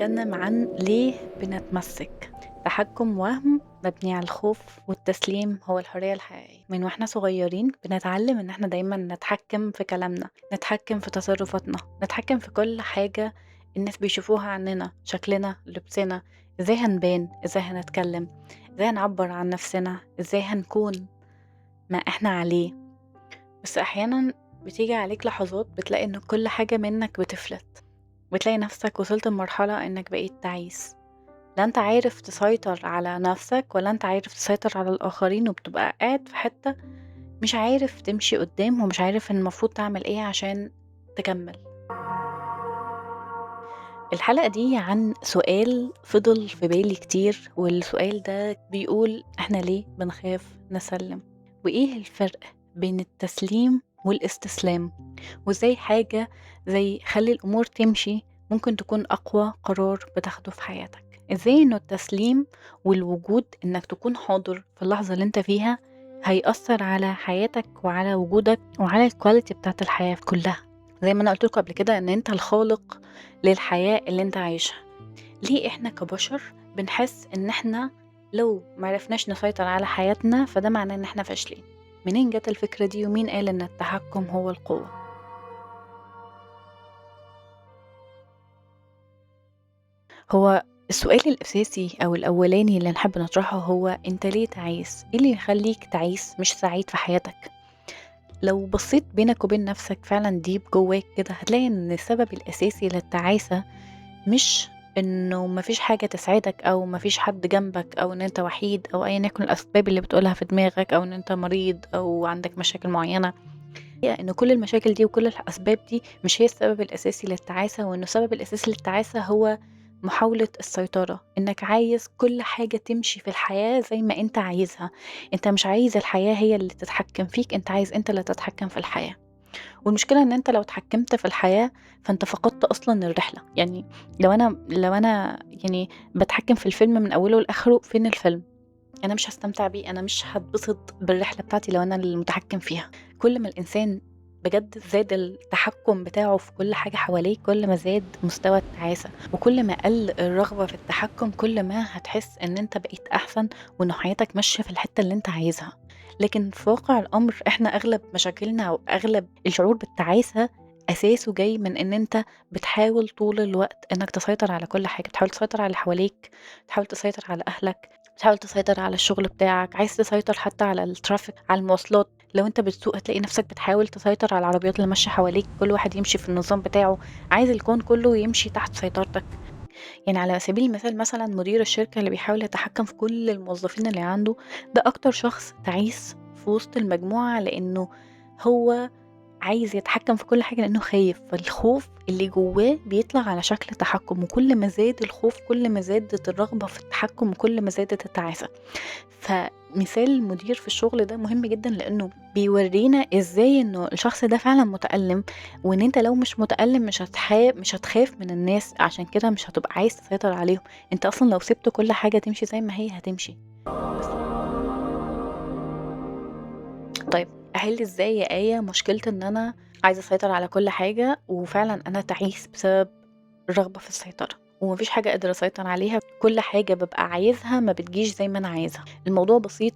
هنتكلم عن ليه بنتمسك. تحكم وهم مبني على الخوف والتسليم هو الحرية الحقيقية. من واحنا صغيرين بنتعلم ان احنا دايما نتحكم في كلامنا، نتحكم في تصرفاتنا، نتحكم في كل حاجة الناس بيشوفوها عننا، شكلنا، لبسنا، ازاي هنبان، ازاي هنتكلم، ازاي هنعبر عن نفسنا، ازاي هنكون ما احنا عليه. بس احيانا بتيجي عليك لحظات بتلاقي ان كل حاجة منك بتفلت، وتلاقي نفسك وصلت لمرحلة انك بقيت تعيس. لا انت عارف تسيطر على نفسك ولا انت عارف تسيطر على الآخرين، وبتبقى قاعد في حتة مش عارف تمشي قدام، ومش عارف ان المفروض تعمل ايه عشان تكمل. الحلقة دي عن سؤال فضل في بالي كتير، والسؤال ده بيقول احنا ليه بنخاف نسلم؟ وايه الفرق بين التسليم والاستسلام؟ وازاي حاجة زي خلي الأمور تمشي ممكن تكون أقوى قرار بتاخده في حياتك؟ ازاي انه التسليم والوجود، انك تكون حاضر في اللحظة اللي انت فيها، هيأثر على حياتك وعلى وجودك وعلى الكواليتي بتاعت الحياة كلها. زي ما انا قلت لكم قبل كده ان انت الخالق للحياة اللي انت عايشها. ليه احنا كبشر بنحس ان احنا لو معرفناش نسيطر على حياتنا فده معناه ان احنا فاشلين؟ منين جت الفكرة دي؟ ومين قال ان التحكم هو القوة؟ هو السؤال الأساسي أو الأولاني اللي نحب نطرحه هو أنت ليه تعيس؟ إيه اللي يخليك تعيس مش سعيد في حياتك؟ لو بصيت بينك وبين نفسك فعلا ديب جواك كده هتلاقي إن السبب الأساسي للتعاسة مش إنه مفيش حاجة تسعدك، أو مفيش حد جنبك، أو إن أنت وحيد، أو أيا يكن الأسباب اللي بتقولها في دماغك، أو إن أنت مريض أو عندك مشاكل معينة. هي إن كل المشاكل دي وكل الأسباب دي مش هي السبب الأساسي للتعاسة، وإنه السبب الأساسي للتعاسة هو محاولة السيطرة، إنك عايز كل حاجة تمشي في الحياة زي ما أنت عايزها. أنت مش عايز الحياة هي اللي تتحكم فيك، أنت عايز أنت اللي تتحكم في الحياة. والمشكلة إن أنت لو اتحكمت في الحياة فأنت فقدت أصلا الرحلة. يعني لو أنا يعني بتحكم في الفيلم من أوله لآخره، فين الفيلم؟ أنا مش هستمتع بيه، أنا مش هتبسط بالرحلة بتاعتي لو أنا المتحكم فيها. كل ما الإنسان بجد زاد التحكم بتاعه في كل حاجة حواليه، كل ما زاد مستوى التعاسة، وكل ما قل الرغبة في التحكم كل ما هتحس ان انت بقيت احسن، وان حياتك ماشية في الحتة اللي انت عايزها. لكن في واقع الامر احنا اغلب مشاكلنا او اغلب الشعور بالتعاسة اساسه جاي من ان انت بتحاول طول الوقت انك تسيطر على كل حاجة، بتحاول تسيطر على اللي حواليك، بتحاول تسيطر على اهلك، بتحاول تسيطر على الشغل بتاعك، عايز تسيطر حتى على الترافيك، على المواصلات. لو انت بتسوق هتلاقي نفسك بتحاول تسيطر على العربيات اللي ماشية حواليك، كل واحد يمشي في النظام بتاعه، عايز الكون كله يمشي تحت سيطرتك. يعني على سبيل المثال مثلا مدير الشركة اللي بيحاول يتحكم في كل الموظفين اللي عنده، ده أكتر شخص تعيس في وسط المجموعة، لأنه هو عايز يتحكم في كل حاجة لأنه خايف، فالخوف اللي جواه بيطلع على شكل تحكم، وكل ما زاد الخوف كل ما زادت الرغبة في التحكم، وكل ما زادت التعاسة. فمثال المدير في الشغل ده مهم جدا، لأنه بيورينا ازاي انه الشخص ده فعلا متألم، وان انت لو مش متألم مش هتخاف من الناس، عشان كده مش هتبقى عايز تسيطر عليهم. انت اصلا لو سبت كل حاجة تمشي زي ما هي هتمشي. بس طيب، احل ازاي يا آية مشكلة ان انا عايزة اسيطر على كل حاجة وفعلا انا تعيس بسبب الرغبة في السيطرة، ومفيش حاجة قادرة اسيطر عليها، كل حاجة ببقى عايزها ما بتجيش زي ما انا عايزها؟ الموضوع بسيط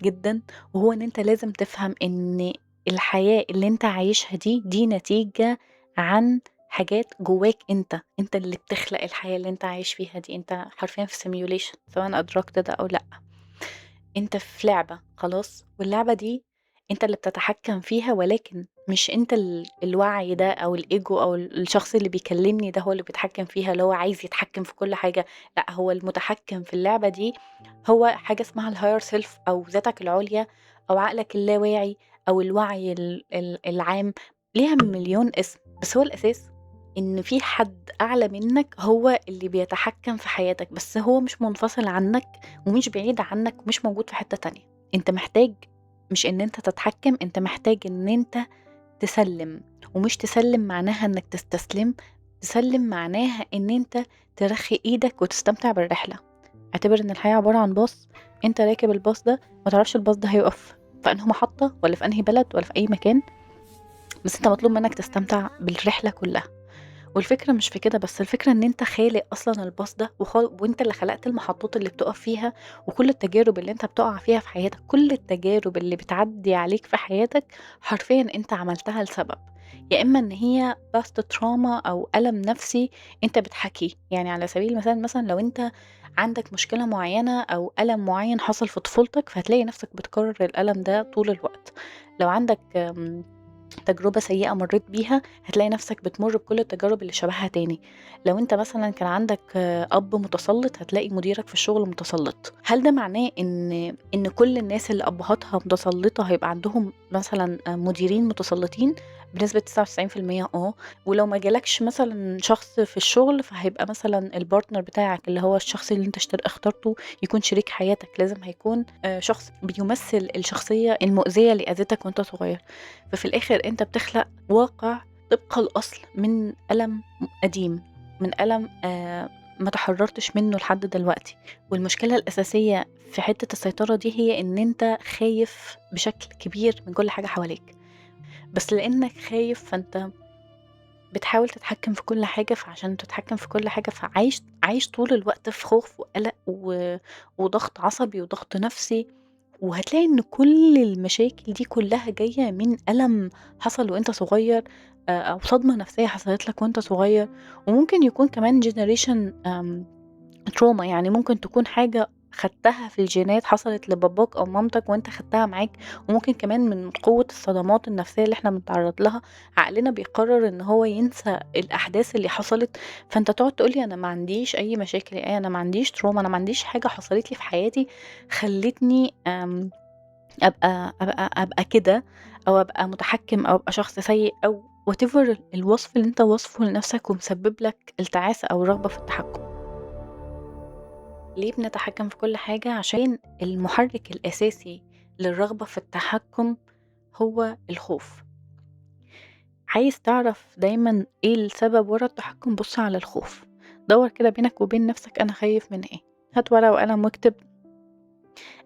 جدا، وهو ان انت لازم تفهم ان الحياة اللي انت عايشها دي نتيجة عن حاجات جواك. انت اللي بتخلق الحياة اللي انت عايش فيها دي، انت حرفيا في سيميوليشن سواء ادركت ده او لا. انت في لعبة خلاص، واللعبة دي انت اللي بتتحكم فيها، ولكن مش انت الوعي ده او الايجو او الشخص اللي بيكلمني ده هو اللي بيتحكم فيها، اللي هو عايز يتحكم في كل حاجة. لا، هو المتحكم في اللعبة دي هو حاجة اسمها الهاير سيلف، او ذاتك العليا، او عقلك اللاواعي، او الوعي العام. ليها مليون اسم، بس هو الاساس ان في حد اعلى منك هو اللي بيتحكم في حياتك، بس هو مش منفصل عنك ومش بعيد عنك ومش موجود في حتة تانية. انت محتاج مش ان انت تتحكم، انت محتاج ان انت تسلم. ومش تسلم معناها انك تستسلم، تسلم معناها ان انت ترخي ايدك وتستمتع بالرحلة. اعتبر ان الحياة عبارة عن باص، انت راكب الباص ده ما تعرفش الباص ده هيقف في انهي محطة ولا في انهي بلد ولا في اي مكان، بس انت مطلوب منك تستمتع بالرحلة كلها. والفكرة مش في كده بس، الفكرة إن أنت خالق أصلًا الباص ده وأنت اللي خلقت المحطات اللي بتُقف فيها، وكل التجارب اللي أنت بتُقع فيها في حياتك، كل التجارب اللي بتعدّي عليك في حياتك حرفيًا أنت عملتها لسبب، يا إما إن هي past trauma أو ألم نفسي أنت بتحاكيه، يعني على سبيل المثال مثلًا لو أنت عندك مشكلة معيّنة أو ألم معيّن حصل في طفولتك، فهتلاقي نفسك بتكرر الألم ده طول الوقت. لو عندك تجربة سيئة مرّيت بيها، هتلاقي نَفْسك بتمُر بكل التجارب اللي شبهها تاني. لو أنت مثلًا كان عندك أب متسلّط، هتلاقي مديرك في الشغل متسلّط. هل ده معناه إن كل الناس اللي أبّهاتها متسلّطة هيبقى عندهم مثلًا مديرين متسلّطين؟ بنسبة 99% آه، ولو ما جالكش مثلًا شخص في الشغل، فهيبقى مثلًا الpartner بتاعك اللي هو الشخص اللي أنت اخترته يكون شريك حياتك، لازم هيكون شخص بيمثّل الشخصية المؤذية اللي أذتك وأنت صغير. ففي الآخر أنت بتخلق واقع طبق الأصل من ألم قديم، من ألم ما تحررتش منه لحد دلوقتي، والمشكلة الأساسية في حتة السيطرة دي هي إن أنت خايف بشكل كبير من كل حاجة حواليك، بس لإنك خايف فأنت بتحاول تتحكم في كل حاجة، فعشان تتحكم في كل حاجة عايش طول الوقت في خوف وقلق وضغط عصبي وضغط نفسي، وهتلاقي إن كل المشاكل دي كلها جاية من ألم حصل وأنت صغير، أو صدمة نفسية حصلت لك وأنت صغير، وممكن يكون كمان generation trauma، يعني ممكن تكون حاجة خدتها في الجينات حصلت لباباك أو مامتك وأنت خدتها معاك، وممكن كمان من قوة الصدمات النفسية اللي إحنا بنتعرض لها عقلنا بيقرر إن هو ينسى الأحداث اللي حصلت، فأنت تقعد تقول لي أنا ما عنديش أي مشاكل، أنا ما عنديش trauma، أنا ما عنديش حاجة حصلت لي في حياتي خلتني أبقى كده، أو أبقى متحكم أو أبقى شخص سيء أو whatever الوصف اللي أنت واصفه لنفسك ومسبب لك التعاسة أو الرغبة في التحكم. ليه بنتحكم في كل حاجة؟ عشان المحرك الأساسي للرغبة في التحكم هو الخوف. عايز تعرف دايما ايه السبب ورا التحكم؟ بص على الخوف، دور كده بينك وبين نفسك أنا خايف من ايه، هات ورقة وقلم واكتب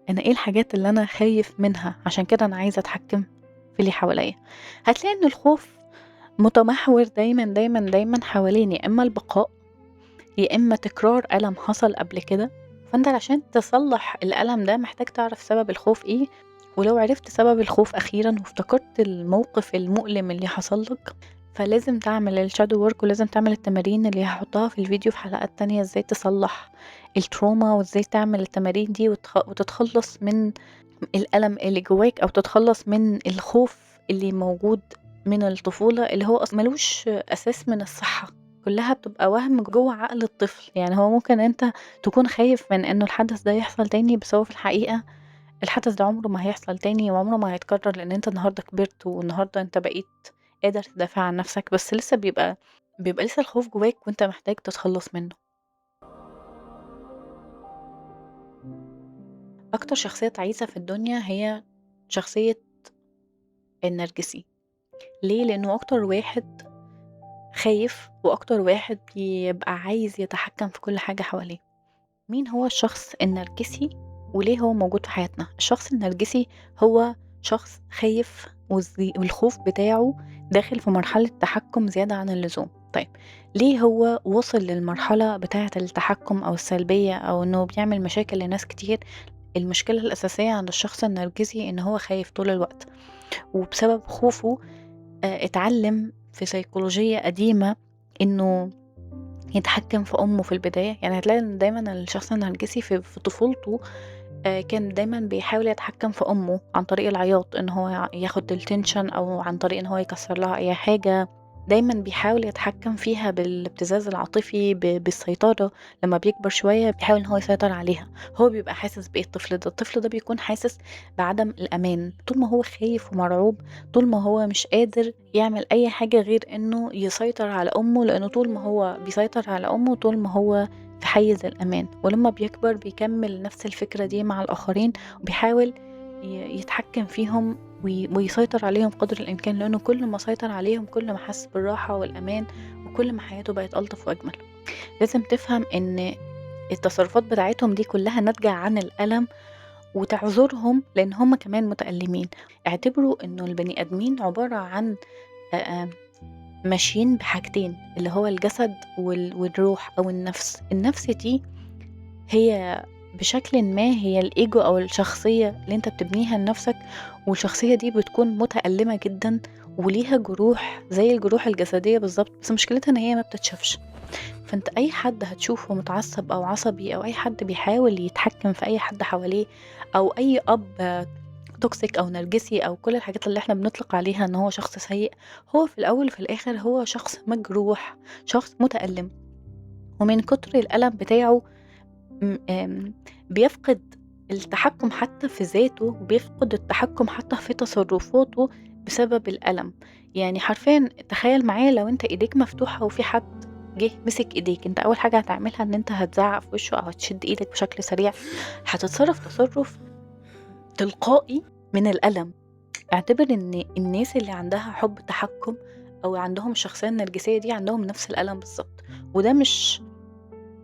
أنا ايه الحاجات اللي أنا خايف منها عشان كده أنا عايزة أتحكم في اللي حواليا. هتلاقي إن الخوف متمحور دايما دايما دايما حوالين يا إما البقاء يا إما تكرار ألم حصل قبل كده، فأنت عشان تصلح الألم ده محتاج تعرف سبب الخوف إيه، ولو عرفت سبب الخوف أخيرا وافتكرت الموقف المؤلم اللي حصل لك، فلازم تعمل الشادو ورك ولازم تعمل التمارين اللي هحطها في الفيديو في حلقات تانية ازاي تصلح التروما وازاي تعمل التمارين دي وتتخلص من الألم اللي جواك أو تتخلص من الخوف اللي موجود من الطفولة اللي هو أصلا ملوش أساس من الصحة، كلها بتبقى وهم جوه عقل الطفل. يعني هو ممكن انت تكون خايف من انه الحدث ده يحصل تاني، بس هو في الحقيقة الحدث ده عمره ما هيحصل تاني وعمره ما هيتكرر، لان انت النهاردة كبرت والنهاردة انت بقيت قادر تدافع عن نفسك، بس لسه بيبقى لسه الخوف جواك وانت محتاج تتخلص منه. اكتر شخصية تعيسة في الدنيا هي شخصية النرجسي. ليه؟ لانه اكتر واحد خايف واكتر واحد بيبقى عايز يتحكم في كل حاجة حواليه. مين هو الشخص النرجسي وليه هو موجود في حياتنا؟ الشخص النرجسي هو شخص خايف والخوف بتاعه داخل في مرحلة تحكم زيادة عن اللزوم. طيب ليه هو وصل للمرحلة بتاعة التحكم أو السلبية أو إنه بيعمل مشاكل لناس كتير؟ المشكلة الأساسية عند الشخص النرجسي إن هو خايف طول الوقت، وبسبب خوفه اتعلم في سيكولوجية قديمة إنه يتحكم في أمه في البداية. يعني هتلاقي إن دايمًا الشخص النرجسي في طفولته كان دايمًا بيحاول يتحكم في أمه عن طريق العياط، إن هو ياخد الtension أو عن طريق إن هو يكسر لها أي حاجة، دايمًا بيحاول يتحكم فيها بالابتزاز العاطفي، بالسيطرة. لمّا بيكبر شوية بيحاول إن هو يسيطر عليها. هو بيبقى حاسس بإيه الطفل ده؟ الطفل ده بيكون حاسس بعدم الأمان، طول ما هو خايف ومرعوب، طول ما هو مش قادر يعمل أي حاجة غير إنه يسيطر على أمه، لإنه طول ما هو بيسيطر على أمه طول ما هو في حيز الأمان، ولمّا بيكبر بيكمّل نفس الفكرة دي مع الآخرين وبيحاول يتحكم فيهم ويسيطر عليهم قدر الإمكان، لأنه كل ما سيطر عليهم كل ما حس بالراحة والأمان وكل ما حياته بقت ألطف وأجمل. لازم تفهم إن التصرفات بتاعتهم دي كلها ناتجة عن الألم وتعذرهم لأن هم كمان متألمين. اعتبروا إنه البني آدمين عبارة عن آآ ماشيين بحاجتين اللي هو الجسد والروح أو النفس. النفس دي هي بشكل ما هي الإيجو أو الشخصية اللي أنت بتبنيها لنفسك، والشخصية دي بتكون متألمة جدًا وليها جروح زي الجروح الجسدية بالضبط، بس مشكلتها إن هي ما بتتشافش. فأنت أي حد هتشوفه متعصب أو عصبي أو أي حد بيحاول يتحكم في أي حد حواليه أو أي أب توكسيك أو نرجسي أو كل الحاجات اللي احنا بنطلق عليها إن هو شخص سيء، هو في الأول وفي الآخر هو شخص مجروح، شخص متألم، ومن كتر الألم بتاعه بيفقد التحكم حتى في ذاته، وبيفقد التحكم حتى في تصرفاته بسبب الألم. يعني حرفيًا تخيل معايا لو أنت إيديك مفتوحة وفي حد جه مسك إيديك، أنت أول حاجة هتعملها إن أنت هتزعق في وشه أو هتشد إيدك بشكل سريع، هتتصرف تصرف تلقائي من الألم. اعتبر إن الناس اللي عندها حُب تحكُّم أو عندهم الشخصية النرجسية دي عندهم نفس الألم بالضبط، وده مش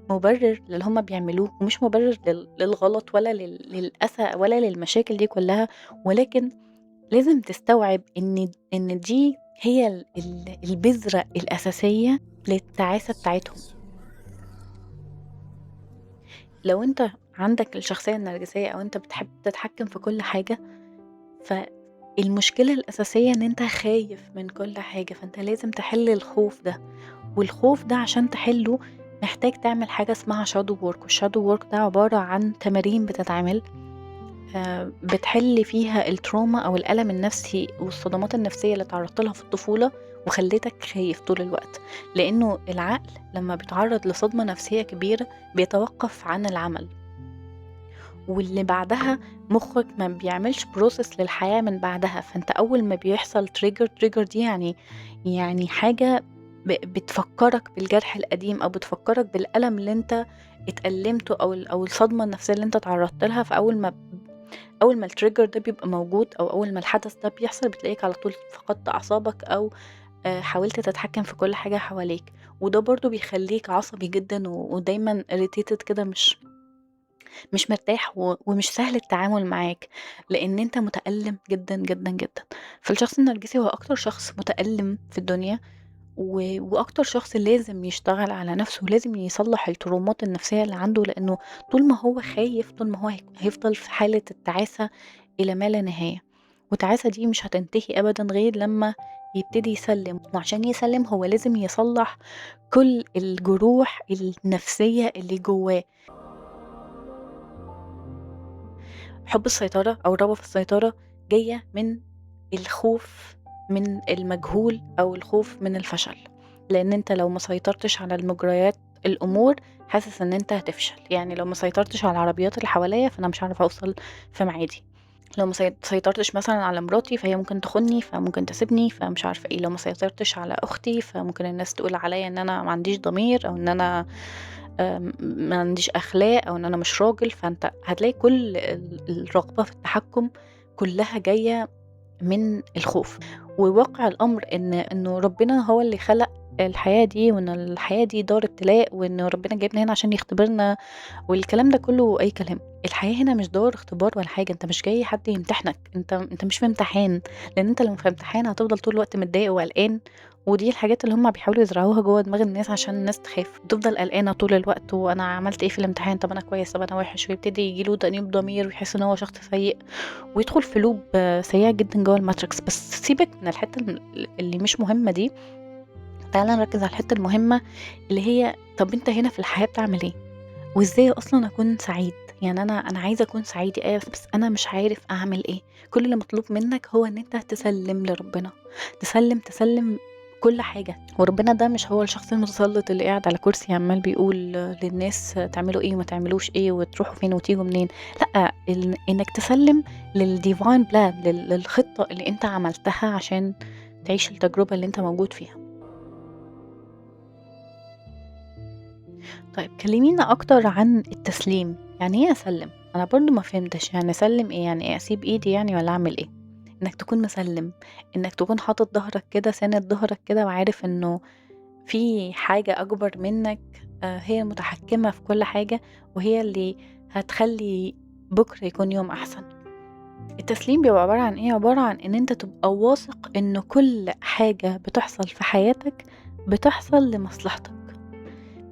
مُبرر للي هُم بيعملوه، ومش مُبرر للغلط ولا للأسى ولا للمشاكل دي كلّها، ولكن لازم تستوعب إن دي هي البذرة الأساسية للتعاسة بتاعتهم. لو أنت عندك الشخصية النرجسية أو أنت بتحب تتحكّم في كل حاجة، فالمشكلة الأساسية إن أنت خايف من كل حاجة، فأنت لازم تحل الخوف ده، والخوف ده عشان تحله محتاج تعمل حاجة اسمها shadow work، والshadow work ده عبارة عن تمارين بتتعمل بتحل فيها التروما أو الألم النفسي والصدمات النفسية اللي اتعرضت لها في الطفولة وخلتك خايف طول الوقت، لأنه العقل لما بيتعرض لصدمة نفسية كبيرة بيتوقف عن العمل، واللي بعدها مخك ما بيعملش process للحياة من بعدها. فانت أول ما بيحصل trigger دي يعني حاجة بتفكرك بالجرح القديم أو بتفكرك بالألم اللي انت اتألمته أو الصدمة النفسية اللي انت تعرضت لها. فأول ما الtrigger ده بيبقى موجود أو أول ما الحدث ده بيحصل بتلاقيك على طول فقدت أعصابك أو حاولت تتحكم في كل حاجة حواليك، وده برضو بيخليك عصبي جدا ودايما irritated كده، مش مرتاح ومش سهل التعامل معاك لأن أنت متألم جدًا، جدًا، جدًا. فالشخص النرجسي هو أكتر شخص متألم في الدنيا، وأكتر شخص لازم يشتغل على نفسه ولازم يصلّح الترومات النفسية اللي عنده، لأنه طول ما هو خايف، طول ما هو هيفضل في حالة التعاسة إلى ما لا نهاية، والتعاسة دي مش هتنتهي أبدًا غير لمّا يبتدي يسلِّم، وعشان يسلِّم هو لازم يصلّح كل الجروح النفسية اللي جواه. حُب السيطرة أو الرغبة في السيطرة جاية من الخوف من المجهول أو الخوف من الفشل، لإن أنت لو ما سيطرتش على المجريات الأمور حاسس إن أنت هتفشل. يعني لو ما سيطرتش على العربيات اللي حواليّا فأنا مش هاعرف أوصل في ميعادي، لو ما سيطرتش مثلًا على مراتي فهي ممكن تخونّي، فممكن تسيبني، فمش عارفة إيه، لو ما سيطرتش على أختي فممكن الناس تقول عليّا إن أنا ما عنديش ضمير أو إن أنا ما عنديش أخلاق أو إن أنا مش راجل. فأنت هتلاقي كل الرغبة في التحكم كلّها جاية من الخوف. وواقع الأمر إنه ربنا هو اللي خلق الحياة دي، وإن الحياة دي دار ابتلاء، وإن ربنا جايبنا هنا عشان يختبرنا، والكلام ده كله أي كلام. الحياة هنا مش دار اختبار ولا حاجة، أنت مش جاي حد يمتحنك، أنت مش في امتحان، لأن أنت لو في امتحان هتفضل طول الوقت متضايق وقلقان، ودي الحاجات اللي هم بيحاولوا يزرعوها جوه دماغ الناس عشان الناس تخاف، تفضل قلقانة طول الوقت، وأنا عملت إيه في الامتحان، طب أنا كويس طب أنا وحش، ويبتدي يجيله تأنيب ضمير ويحس إن هو شخص سيء، ويدخل في لوب سيئة جدا جوه الماتريكس. بس سيبك من الحتة اللي مش مهمة دي، تعالَ نركّز على الحتّة المهمة اللي هي طَب أنت هنا في الحياة بتعمل إيه؟ وإزاي أصلًا أكون سعيد؟ يعني أنا عايزة أكون سعيد أيوه، بس أنا مش عارف أعمل إيه. كل اللي مطلوب منّك هو إن أنت تسلِّم لربنا، تسلِّم كل حاجة، وربنا ده مش هو الشخص المتسلّط اللي قاعد على كرسي عمّال بيقول للناس تعملوا إيه وما تعملوش إيه وتروحوا فين وتيجوا منين. لأ، إنّك تسلِّم للdivine plan للخطة اللي أنت عملتها عشان تعيش التجربة اللي أنت موجود فيها. طيب كلمينا أكتر عن التسليم، يعني إيه أسلِّم؟ أنا برضه ما فهمتش، يعني أسلِّم إيه؟ يعني إيه أسيب إيدي يعني والّا أعمل إيه؟ إنك تكون مسلِّم، إنك تكون حاطط ضهرك كده ساند ضهرك كده وعارف إنه في حاجة أكبر منك هي المتحكمة في كل حاجة، وهي اللي هتخلّي بُكرة يكون يوم أحسن. التسليم بيبقى عبارة عن إيه؟ عبارة عن إن أنت تبقى واثق إن كل حاجة بتحصل في حياتك بتحصل لمصلحتك.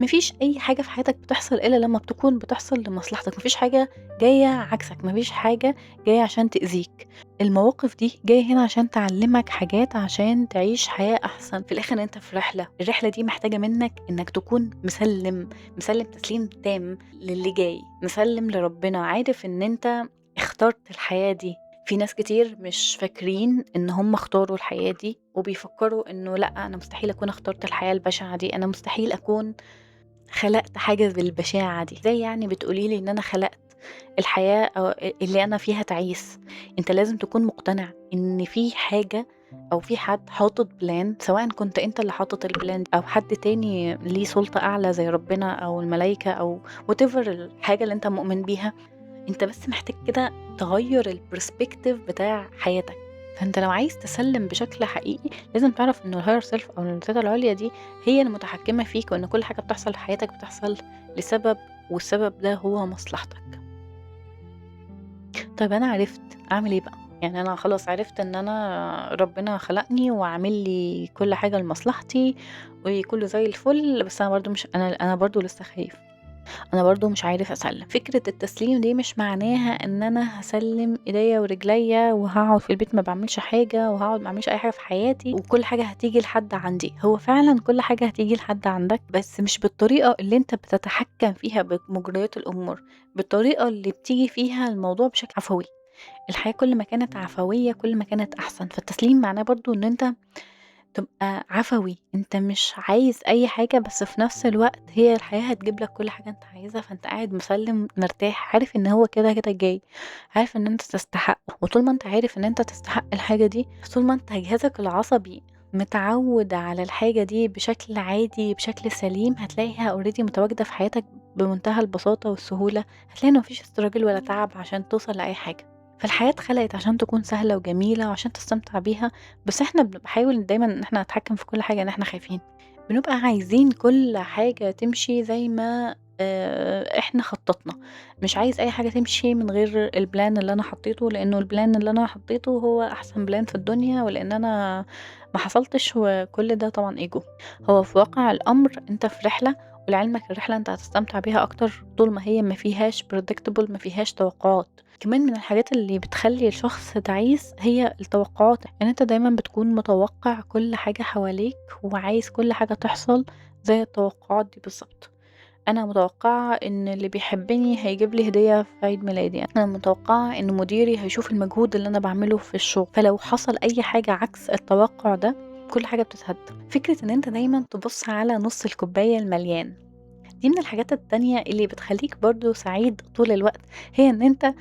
ما فيش أي حاجة في حياتك بتحصل إلا لمّا بتكون بتحصل لمصلحتك، ما فيش حاجة جاية عكسك، ما فيش حاجة جاية عشان تأذيك. المواقف دي جاية هنا عشان تعلّمك حاجات عشان تعيش حياة أحسن. في الآخر أنت في رحلة، الرحلة دي محتاجة منّك إنّك تكون مسلِّم تسليم تام للي جاي، مسلِّم لربنا، عارف إن أنت اخترت الحياة دي. في ناس كتير مش فاكرين إن هم اختاروا الحياة دي، وبيفكّروا إنه لأ، أنا مستحيل أكون اخترت الحياة البشعة دي، أنا مستحيل أكون خلقت حاجة بالبشاعة دي. إزاي يعني بتقولي لي إن أنا خلقت الحياة أو اللي أنا فيها تعيس؟ أنت لازم تكون مقتنع إن في حاجة أو في حد حاطط بلان، سواء كنت أنت اللي حاطط البلان أو حد تاني ليه سلطة أعلى زي ربنا أو الملايكة أو whatever الحاجة اللي أنت مؤمن بيها. أنت بس محتاج كده تغيّر الperspective بتاع حياتك. فأنت لو عايز تسلِّم بشكل حقيقي لازم تعرف إنه الhigher self أو الذات العُليا دي هي المتحكمة فيك، وإن كل حاجة بتحصل في حياتك بتحصل لسبب، والسبب ده هو مصلحتك. طيب أنا عرفت، أعمل إيه بقى؟ يعني أنا خلاص عرفت إن أنا ربنا خلقني وعامل لي كل حاجة لمصلحتي وكُلّه زي الفل، بس أنا برضه مش أنا برضه لسه خايف. أنا برضه مش عارف أسلّم. فكرة التسليم دي مش معناها إن أنا هاسلِّم إيديّا ورجليّا وهاقعد في البيت ما باعملش حاجة وهاقعد ما اعملش أي حاجة في حياتي وكل حاجة هتيجي لحد عندي. هو فعلًا كل حاجة هتيجي لحد عندك، بس مش بالطريقة اللي أنت بتتحكّم فيها بمجريات الأمور، بالطريقة اللي بتيجي فيها الموضوع بشكل عفوي. الحياة كل ما كانت عفوية كل ما كانت أحسن. فالتسليم معناه برضه إن أنت تبقى عفوي، أنت مش عايز أي حاجة، بس في نفس الوقت هي الحياة هتجيب لك كل حاجة أنت عايزها، فأنت قاعد مسلِّم مرتاح، عارف إن هو كده جاي، عارف إن أنت تستحقه. وطول ما أنت عارف إن أنت تستحق الحاجة دي، طول ما أنت جهازك العصبي متعوِّد على الحاجة دي بشكل عادي، بشكل سليم، هتلاقيها already متواجدة في حياتك بمنتهى البساطة والسهولة. هتلاقي إن ما فيش struggle ولا تعب عشان توصل لأي حاجة. فالحياة اتخلقت عشان تكون سهلة وجميلة وعشان تستمتع بيها، بس إحنا بنحاول دايمًا إن إحنا نتحكم في كل حاجة، إن إحنا خايفين. بنبقى عايزين كل حاجة تمشي زي ما إحنا خططنا. مش عايز أي حاجة تمشي من غير الplan اللي أنا حطيته، لإنه الplan اللي أنا حطيته هو أحسن plan في الدنيا، ولإن أنا ما حصلتش، وكل ده طبعًا ego. هو في واقع الأمر أنت في رحلة، ولعلمك الرحلة أنت هتستمتع بيها أكتر طول ما هي ما فيهاش predictable، ما فيهاش توقعات. كمان من الحاجات اللي بتخلّي الشخص تعيس هي التوقعات، إن أنت دايمًا بتكون متوقع كل حاجة حواليك، وعايز كل حاجة تحصل زي التوقعات دي بالضبط. أنا متوقعة إن اللي بيحبني هيجيب لي هدية في عيد ميلادي، أنا متوقعة إن مديري هيشوف المجهود اللي أنا باعمله في الشغل. فلو حصل أي حاجة عكس التوقع ده كل حاجة بتتهد. فكرة إن أنت دايمًا تبُص على نُص الكوباية المليان، دي من الحاجات التانية اللي بتخلّيك برضه سعيد طول الوقت، هي إن أنت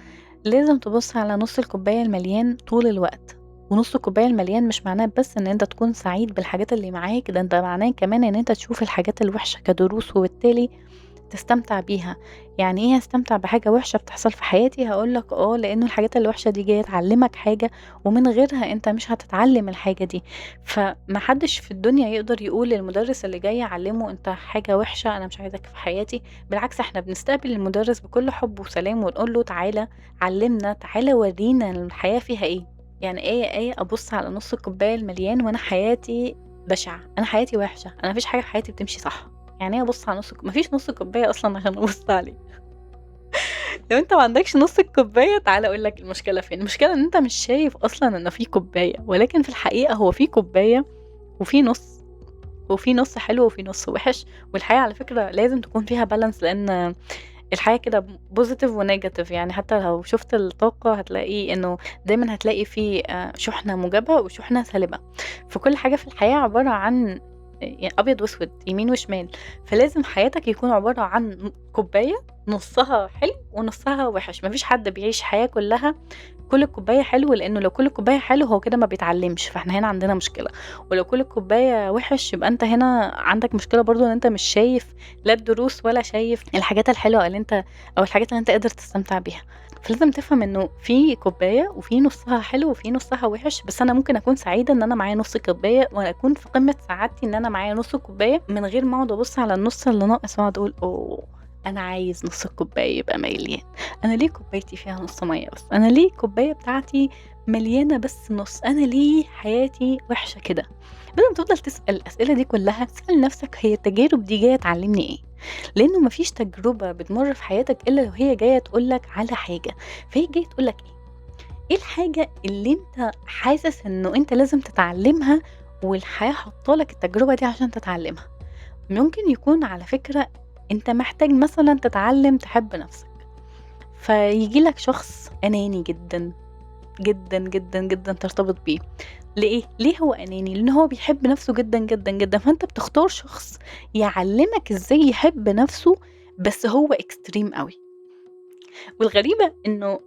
لازم تبُص على نُص الكوباية المليان طول الوقت. ونُص الكوباية المليان مش معناه بس إن أنت تكون سعيد بالحاجات اللي معاك، ده أنت معناه كمان إن أنت تشوف الحاجات الوحشة كدروس وبالتالي تستمتع بيها. يعني إيه أستمتع بحاجة وحشة بتحصل في حياتي؟ هاقول لك لإنه الحاجات الوحشة دي جاية تعلّمك حاجة، ومن غيرها أنت مش هتتعلّم الحاجة دي. فما حدش في الدنيا يقدر يقول للمدرس اللي جاي يعلّمه أنت حاجة وحشة، أنا مش عايزك في حياتي. بالعكس إحنا بنستقبل المدرس بكل حُب وسلام ونقول له تعالَ علّمنا، تعالَ ورّينا الحياة فيها إيه. يعني إيه أبُص على نُص الكوباية المليان وأنا حياتي بشعة، أنا حياتي وحشة، أنا ما فيش حاجة في حياتي بتمشي صح. يعني إيه أبُص على ما فيش نُص كوباية أصلًا عشان أبُص عليه. لو أنت ما عندكش نُص الكوباية تعالَ أقول لك المشكلة فين. المشكلة إن أنت مش شايف أصلًا إن في كوباية، ولكن في الحقيقة هو في كوباية وفي نُص، وفي نُص حلو وفي نُص وِحِش. والحياة على فكرة لازم تكون فيها balance، لإن الحياة كده positive وnegative. يعني حتى لو شُفت الطاقة هتلاقي إنه دايمًا هتلاقي في شُحنة موجبة وشُحنة سالبة. فكل حاجة في الحياة عبارة عن أبيض وأسود، يمين وشمال. فلازم حياتك يكون عبارة عن كوباية نُصّها حلو ونُصّها وِحِش. ما فيش حد بيعيش حياة كلّها كل الكوباية حلو، لإنه لو كل الكوباية حلو هو كده ما بيتعلّمش، فإحنا هنا عندنا مشكلة. ولو كل الكوباية وِحِش يبقى أنت هنا عندك مشكلة برضه، إن أنت مش شايف لا الدروس ولا شايف الحاجات الحلوة اللي أنت أو الحاجات اللي أنت قادر تستمتع بيها. فلازم تفهم إنه في كوباية وفي نُصّها حلو وفي نُصّها وِحِش، بس أنا ممكن أكون سعيدة إن أنا معايا نُص كوباية، وأكون في قمة سعادتي إن أنا معايا نُص كوباية، من غير ما أقعد أبُص على النُص اللي ناقص وأقعد أقول أوه! أنا عايز نُص الكوباية يبقى مليان، أنا ليه كوبايتي فيها نُص مَيّة بس، أنا ليه الكوباية بتاعتي مليانة بس نُص، أنا ليه حياتي وِحشة كده؟ بدل ما تفضل تسأل الأسئلة دي كلّها، اسأل نَفْسك هي التجارب دي جاية تعلّمني إيه؟ لإنه ما فيش تجربة بتمُر في حياتك إلا وهي جاية تقول لك على حاجة، فهي جاية تقول لك إيه؟ إيه الحاجة اللي أنت حاسس إنه أنت لازم تتعلّمها والحياة حاطّة لك التجربة دي عشان تتعلّمها؟ ممكن يكون على فكرة أنت محتاج مثلًا تتعلّم تحب نَفْسك، فييجي لك شخص أناني جدًا، جدًا، جدًا، جدًا ترتبط بيه. ليه هو أناني؟ لإن هو بيحب نَفْسه جدًا، جدًا، جدًا، فأنت بتختار شخص يعلّمك إزاي يحب نَفْسه بس هو extreme أوي. والغريبة إنه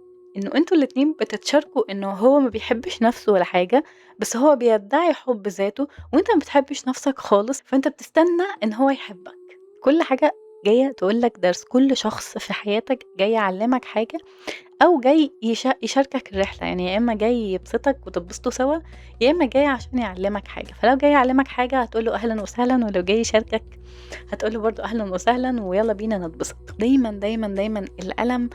أنتم الاتنين بتتشاركوا إنه هو ما بيحبّش نَفْسه ولا حاجة، بس هو بيدّعي حُب ذاته وأنت ما بتحبّش نَفْسك خالص، فأنت بتستنى إن هو يحبّك. كل حاجة جاية تقول لك درس، كل شخص في حياتك جاي يعلّمك حاجة أو جاي يشاركك الرحلة، يعني يا إمّا جاي يبسطك وتتبسطوا سوا، يا إمّا جاي عشان يعلّمك حاجة، فلو جاي يعلّمك حاجة هتقول له أهلًا وسهلًا، ولو جاي يشاركك هتقول له برضه أهلًا وسهلًا ويالّا بينا نتبسط. دايمًا، دايمًا، دايمًا الألم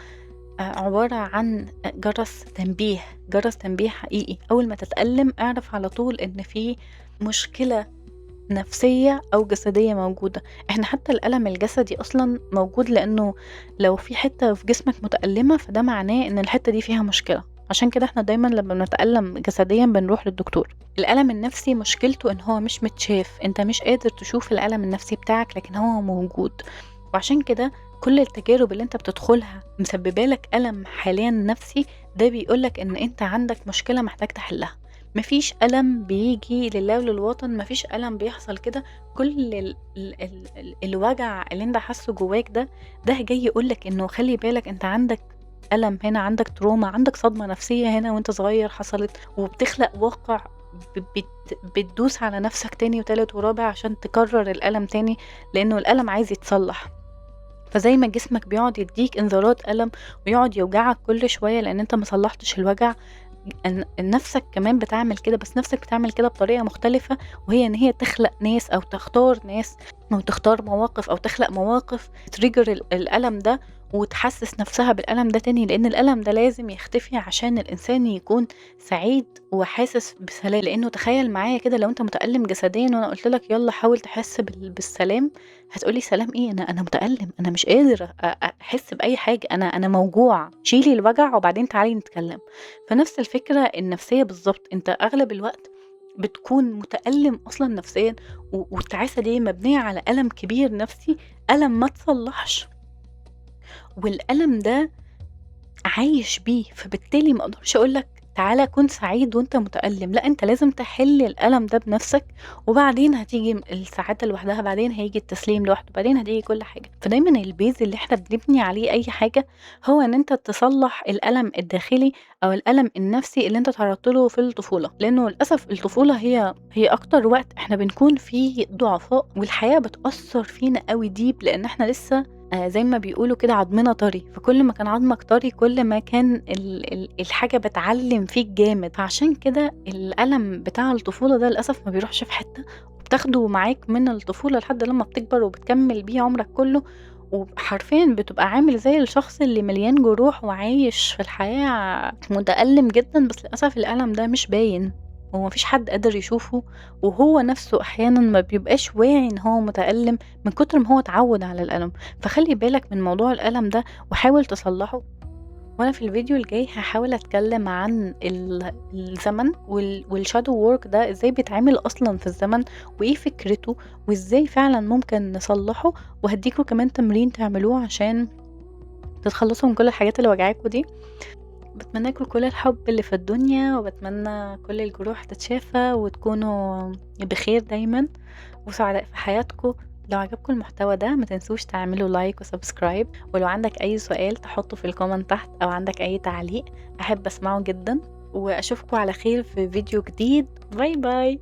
عبارة عن جرس تنبيه حقيقي، أول ما تتألم اعرف على طول إن في مشكلة نفسية أو جسدية موجودة. إحنا حتى الألم الجسدي أصلًا موجود لإنه لو في حتة في جسمك متألمة فده معناه إن الحتة دي فيها مشكلة، عشان كده إحنا دايمًا لمّا بنتألم جسديًا بنروح للدكتور. الألم النفسي مشكلته إن هو مش متشاف، أنت مش قادر تشوف الألم النفسي بتاعك لكن هو موجود، وعشان كده كل التجارب اللي أنت بتدخلها مسببة لك ألم حاليًا نفسي، ده بيقول لك إن أنت عندك مشكلة محتاج تحلها. ما فيش ألم بييجي لله وللوطن، ما فيش ألم بيحصل كده، كل الوجع اللي أنت حاسّه جواك ده جاي يقول لك إنه خلّي بالك أنت عندك ألم هنا، عندك تروما، عندك صدمة نفسية هنا وأنت صغير حصلت، وبتخلق واقع ب بت بتدوس على نفسك تاني وتالت ورابع عشان تكرر الألم تاني، لإنه الألم عايز يتصلّح. فزي ما جسمك بيقعد يدّيك إنذارات ألم ويقعد يوجعك كل شوية لإن أنت ما صلّحتش الوجع، نَفْسك كمان بتعمل كده، بس نَفْسك بتعمل كده بطريقة مختلفة، وهي إن هي تخلق ناس أو تختار ناس أو تختار مواقف أو تخلق مواقف تtrigger الألم ده وتحسّس نَفْسها بالألم ده تاني، لإن الألم ده لازم يختفي عشان الإنسان يكون سعيد وحاسس بسلام. لإنه تخيّل معايا كده لو أنت متألم جسديًا وأنا قُلت لك يالّا حاول تحس بالسلام، هتقول لي سلام إيه؟ أنا متألم، أنا مش قادر أحس بأي حاجة، أنا موجوع، شيلي الوجع وبعدين تعالي نتكلم. فنفس الفكرة النفسية بالضبط، أنت أغلب الوقت بتكون متألم أصلًا نفسيًا والتعاسة دي مبنية على ألم كبير نفسي، ألم ما اتصلّحش، والألم ده عايش بيه، فبالتالي ما اقدرش أقول لك تعالَ كُن سعيد وأنت متألم، لأ أنت لازم تحل الألم ده بنفسك، وبعدين هتيجي السعادة لوحدها، بعدين هييجي التسليم لوحده، بعدين هتيجي كل حاجة. فدايمًا الbase اللي إحنا بنبني عليه أي حاجة هو إن أنت تصلّح الألم الداخلي أو الألم النفسي اللي أنت اتعرضت له في الطفولة، لأنه للأسف الطفولة هي أكتر وقت إحنا بنكون فيه ضعفاء، والحياة بتأثّر فينا أوي deep لإن إحنا لسه زي ما بيقولوا كده عضمنا طري، فكل ما كان عضمك طري كل ما كان الحاجة بتعلّم فيك جامد، فعشان كده الألم بتاع الطفولة ده للأسف ما بيروحش في حتة، وبتاخده معاك من الطفولة لحد لمّا بتكبر وبتكمّل بيه عمرك كلّه، وحرفيًا بتبقى عامل زي الشخص اللي مليان جروح وعايش في الحياة متألم جدًا، بس للأسف الألم ده مش باين، وما فيش حد قادر يشوفه، وهو نَفْسه أحيانًا ما بيبقاش واعي إن هو متألم من كتر ما هو اتعوّد على الألم. فخلّي بالك من موضوع الألم ده وحاول تصلّحه، وأنا في الفيديو الجاي هاحاول أتكلّم عن الزمن والshadow work ده إزاي بيتعمل أصلًا في الزمن وإيه فكرته وإزاي فعلًا ممكن نصلّحه، وهادّيكم كمان تمرين تعملوه عشان تتخلّصوا من كل الحاجات اللي واجعاكم دي. باتمنى لكم كل الحب اللي في الدنيا، وباتمنى كل الجروح تتشافى وتكونوا بخير دايمًا وسعداء في حياتكم. لو عجبكم المحتوى ده ما تنسوش تعملوا لايك وسبسكرايب، ولو عندك أي سؤال تحطه في الكومنت تحت أو عندك أي تعليق أحب أسمعه جدًا، وأشوفكم على خير في فيديو جديد. باي باي.